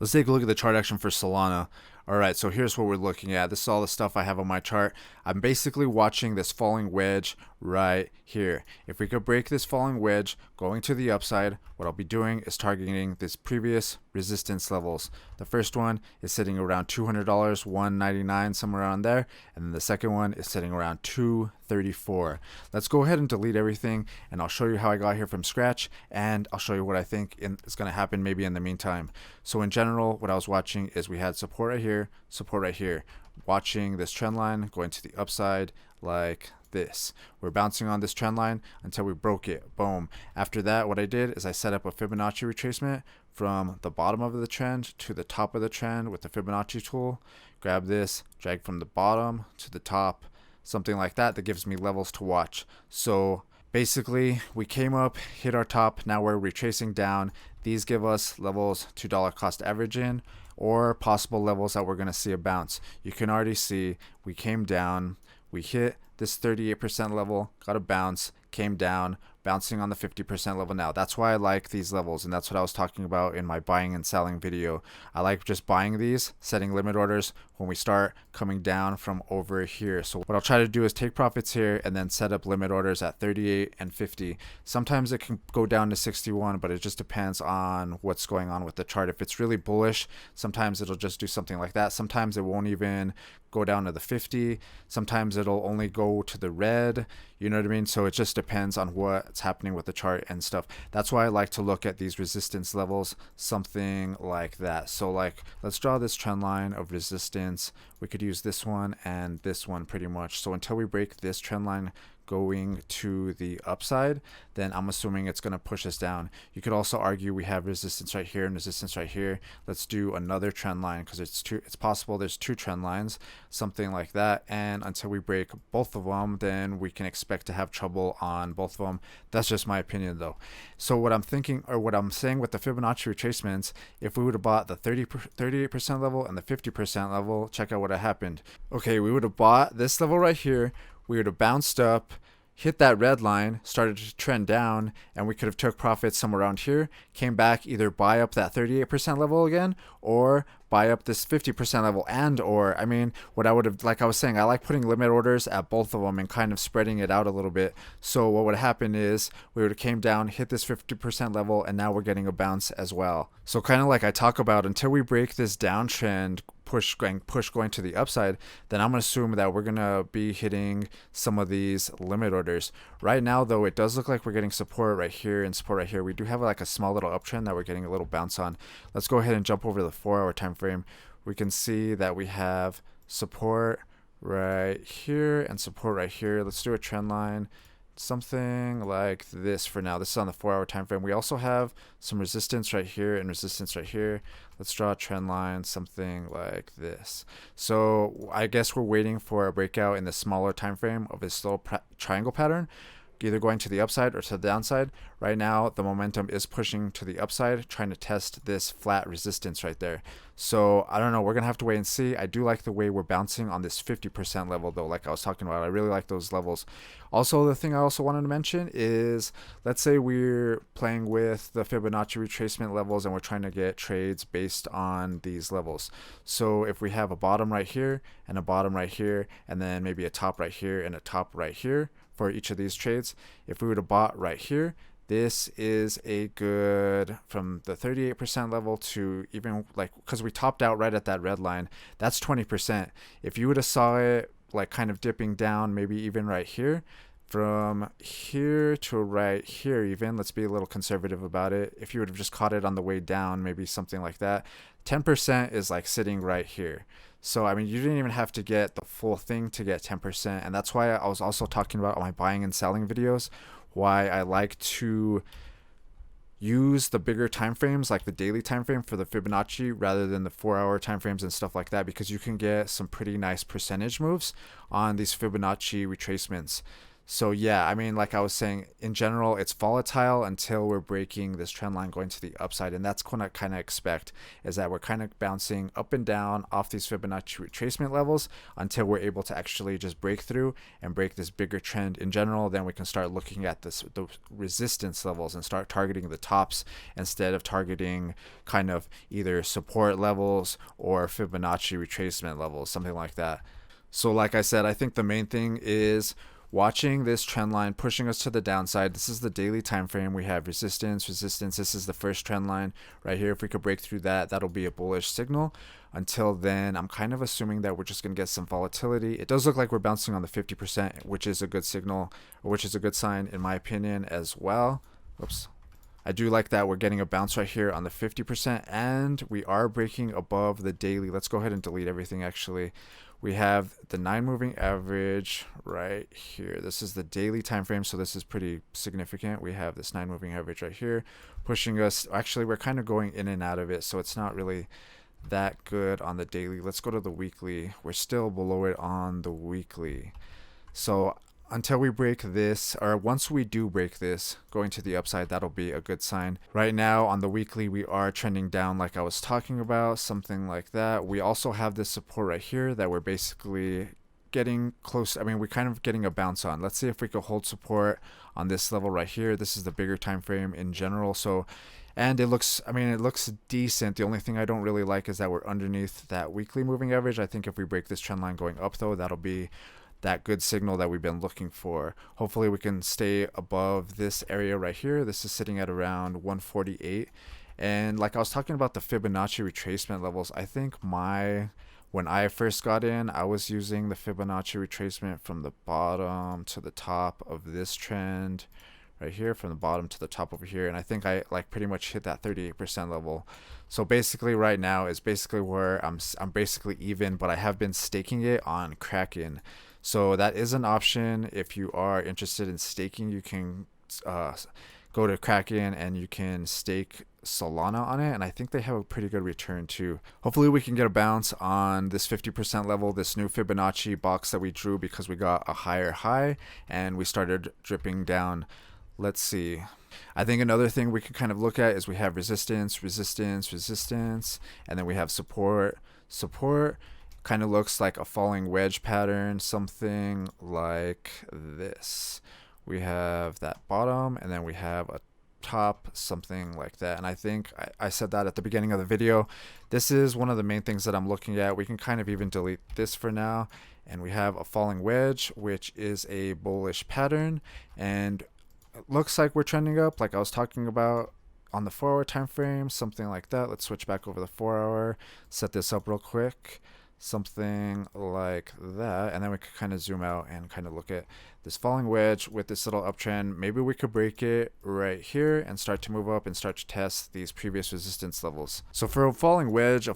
Let's take a look at the chart action for Solana. All right, so here's what we're looking at. This is all the stuff I have on my chart. I'm basically watching this falling wedge right here. If we could break this falling wedge going to the upside, what I'll be doing is targeting this previous resistance levels. The first one is sitting around $200, $199, somewhere around there, and then the second one is sitting around $234. Let's go ahead and delete everything, and I'll show you how I got here from scratch, and I'll show you what I think is going to happen maybe in the meantime. So in general, what I was watching is we had support right here, support right here, watching this trend line going to the upside like this. We're bouncing on this trend line until we broke it. Boom. After that, what I did is I set up a Fibonacci retracement from the bottom of the trend to the top of the trend with the Fibonacci tool. Grab this, drag from the bottom to the top, something like that. That gives me levels to watch. So basically, we came up, hit our top, now we're retracing down. These give us levels to dollar cost average in, or possible levels that we're going to see a bounce. You can already see we came down, we hit this 38% level, got a bounce, came down, bouncing on the 50% level now. That's why I like these levels, and that's what I was talking about in my buying and selling video. I like just buying these, setting limit orders when we start coming down from over here. So what I'll try to do is take profits here and then set up limit orders at 38 and 50. Sometimes it can go down to 61, but it just depends on what's going on with the chart. If it's really bullish, sometimes it'll just do something like that. Sometimes it won't even go down to the 50. Sometimes it'll only go to the red. You know what I mean? So it just depends on what's happening with the chart and stuff. That's why I like to look at these resistance levels, something like that. So like, let's draw this trend line of resistance. We could use this one and this one pretty much. So until we break this trend line going to the upside, then I'm assuming it's going to push us down. You could also argue we have resistance right here and resistance right here. Let's do another trend line because it's possible there's two trend lines, something like that. And until we break both of them, then we can expect to have trouble on both of them. That's just my opinion though. So what I'm thinking, or what I'm saying with the Fibonacci retracements, if we would have bought the 38% level and the 50% level, check out what had happened. Okay, we would have bought this level right here. We would have bounced up, hit that red line, started to trend down, and we could have took profits somewhere around here, came back, either buy up that 38% level again, or buy up this 50% level, and or, I mean, what I would have, like I was saying, I like putting limit orders at both of them and kind of spreading it out a little bit. So what would happen is we would have came down, hit this 50% level, and now we're getting a bounce as well. So kind of like I talk about, until we break this downtrend, push going to the upside, then I'm going to assume that we're going to be hitting some of these limit orders. Right now though, it does look like we're getting support right here and support right here. We do have like a small little uptrend that we're getting a little bounce on. Let's go ahead and jump over the 4-hour time frame. We can see that we have support right here and support right here. Let's do a trend line, something like this for now. This is on the 4-hour time frame. We also have some resistance right here and resistance right here. Let's draw a trend line, something like this. So I guess we're waiting for a breakout in the smaller time frame of this little triangle pattern, either going to the upside or to the downside. Right now the momentum is pushing to the upside, trying to test this flat resistance right there. So I don't know, we're gonna have to wait and see. I do like the way we're bouncing on this 50% level though, like I was talking about. I really like those levels. Also, the thing I also wanted to mention is, let's say we're playing with the Fibonacci retracement levels and we're trying to get trades based on these levels. So if we have a bottom right here and a bottom right here, and then maybe a top right here and a top right here for each of these trades, if we would have bought right here, this is a good, from the 38% level to even, like, because we topped out right at that red line, that's 20%. If you would have saw it like kind of dipping down, maybe even right here, from here to right here even, let's be a little conservative about it. If you would have just caught it on the way down, maybe something like that, 10% is like sitting right here. So I mean, you didn't even have to get the full thing to get 10%. And that's why I was also talking about my buying and selling videos, why I like to use the bigger time frames, like the daily time frame for the Fibonacci, rather than the 4-hour time frames and stuff like that, because you can get some pretty nice percentage moves on these Fibonacci retracements. So yeah, I mean, like I was saying, in general, it's volatile until we're breaking this trend line going to the upside, and that's what I kind of expect, is that we're kind of bouncing up and down off these Fibonacci retracement levels until we're able to actually just break through and break this bigger trend in general. Then we can start looking at the resistance levels and start targeting the tops instead of targeting kind of either support levels or Fibonacci retracement levels, something like that. So like I said, I think the main thing is watching this trend line pushing us to the downside. This is the daily time frame. We have resistance. This is the first trend line right here. If we could break through that, that'll be a bullish signal. Until then, I'm kind of assuming that we're just going to get some volatility. It does look like we're bouncing on the 50%, which is a good signal, or which is a good sign in my opinion as well. Oops. I do like that we're getting a bounce right here on the 50%, and we are breaking above the daily. Let's go ahead and delete everything actually. We have the 9 moving average right here. This is the daily time frame, so this is pretty significant. We have this 9 moving average right here pushing us. Actually, we're kind of going in and out of it, so it's not really that good on the daily. Let's go to the weekly. We're still below it on the weekly. So until we break this, or once we do break this going to the upside, that'll be a good sign. Right now on the weekly, we are trending down like I was talking about, something like that. We also have this support right here that we're basically getting close. I mean, we're kind of getting a bounce on. Let's see if we could hold support on this level right here. This is the bigger time frame in general. So, and it looks, I mean, it looks decent. The only thing I don't really like is that we're underneath that weekly moving average. I think if we break this trend line going up though, that'll be that good signal that we've been looking for. Hopefully we can stay above this area right here. This is sitting at around 148. And like I was talking about the Fibonacci retracement levels, I think when I first got in, I was using the Fibonacci retracement from the bottom to the top of this trend right here, from the bottom to the top over here, and I think I like pretty much hit that 38% level. So basically right now is basically where I'm basically even, but I have been staking it on Kraken. So that is an option. If you are interested in staking, you can go to Kraken and you can stake Solana on it, and I think they have a pretty good return too. Hopefully we can get a bounce on this 50% level, this new Fibonacci box that we drew because we got a higher high and we started dripping down. Let's see. I think another thing we could kind of look at is we have resistance, and then we have support. Kind of looks like a falling wedge pattern, something like this. We have that bottom, and then we have a top, something like that. And I think I said that at the beginning of the video. This is one of the main things that I'm looking at. We can kind of even delete this for now. And we have a falling wedge, which is a bullish pattern, and it looks like we're trending up like I was talking about on the 4-hour time frame, something like that. Let's switch back over the 4-hour, set this up real quick, something like that, and then we could kind of zoom out and kind of look at this falling wedge with this little uptrend. Maybe we could break it right here and start to move up and start to test these previous resistance levels. So for a falling wedge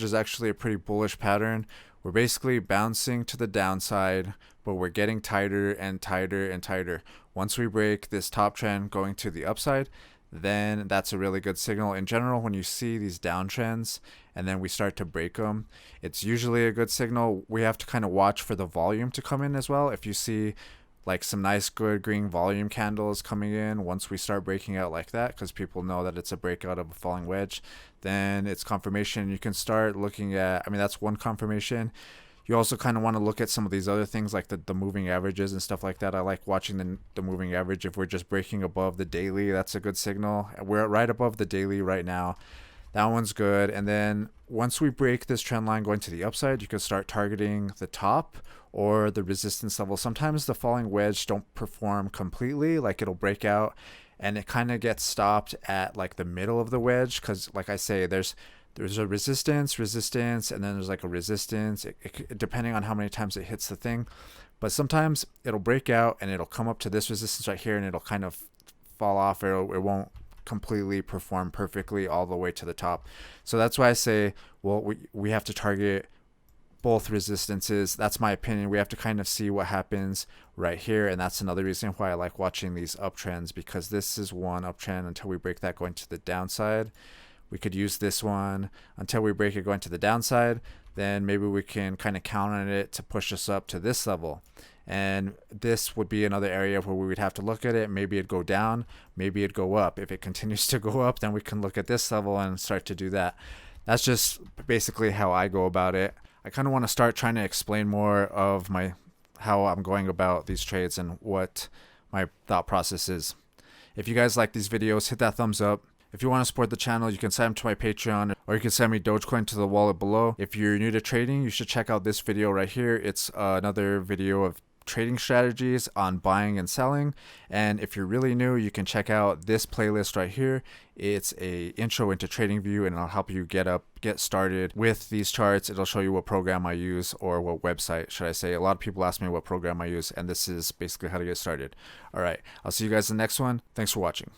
is actually a pretty bullish pattern. We're basically bouncing to the downside, but we're getting tighter and tighter and tighter. Once we break this top trend going to the upside, then that's a really good signal. In general, when you see these downtrends and then we start to break them, it's usually a good signal. We have to kind of watch for the volume to come in as well. If you see like some nice good green volume candles coming in once we start breaking out like that, because people know that it's a breakout of a falling wedge, then it's confirmation. You can start looking at, I mean, that's one confirmation. You also kind of want to look at some of these other things like the moving averages and stuff like that. I like watching the moving average. If we're just breaking above the daily, that's a good signal. We're right above the daily right now. That one's good. And then once we break this trend line going to the upside, you can start targeting the top or the resistance level. Sometimes the falling wedge don't perform completely, like it'll break out and it kind of gets stopped at like the middle of the wedge, because like I say, there's a resistance, and then there's like a resistance, depending on how many times it hits the thing. But sometimes it'll break out and it'll come up to this resistance right here and it'll kind of fall off, or it won't completely perform perfectly all the way to the top. So that's why I say, well, we have to target both resistances. That's my opinion. We have to kind of see what happens right here, and that's another reason why I like watching these uptrends, because this is one uptrend until we break that going to the downside. We could use this one until we break it going to the downside. Then maybe we can kind of count on it to push us up to this level. And this would be another area where we would have to look at it. Maybe it'd go down, maybe it'd go up. If it continues to go up, then we can look at this level and start to do that. That's just basically how I go about it. I kind of want to start trying to explain more of how I'm going about these trades and what my thought process is. If you guys like these videos, hit that thumbs up. If you want to support the channel, you can sign up to my Patreon, or you can send me Dogecoin to the wallet below. If you're new to trading, you should check out this video right here. It's another video of trading strategies on buying and selling. And if you're really new, you can check out this playlist right here. It's a intro into TradingView, and it'll help you get started with these charts. It'll show you what program I use, or what website should I say. A lot of people ask me what program I use, and this is basically how to get started. All right, I'll see you guys in the next one. Thanks for watching.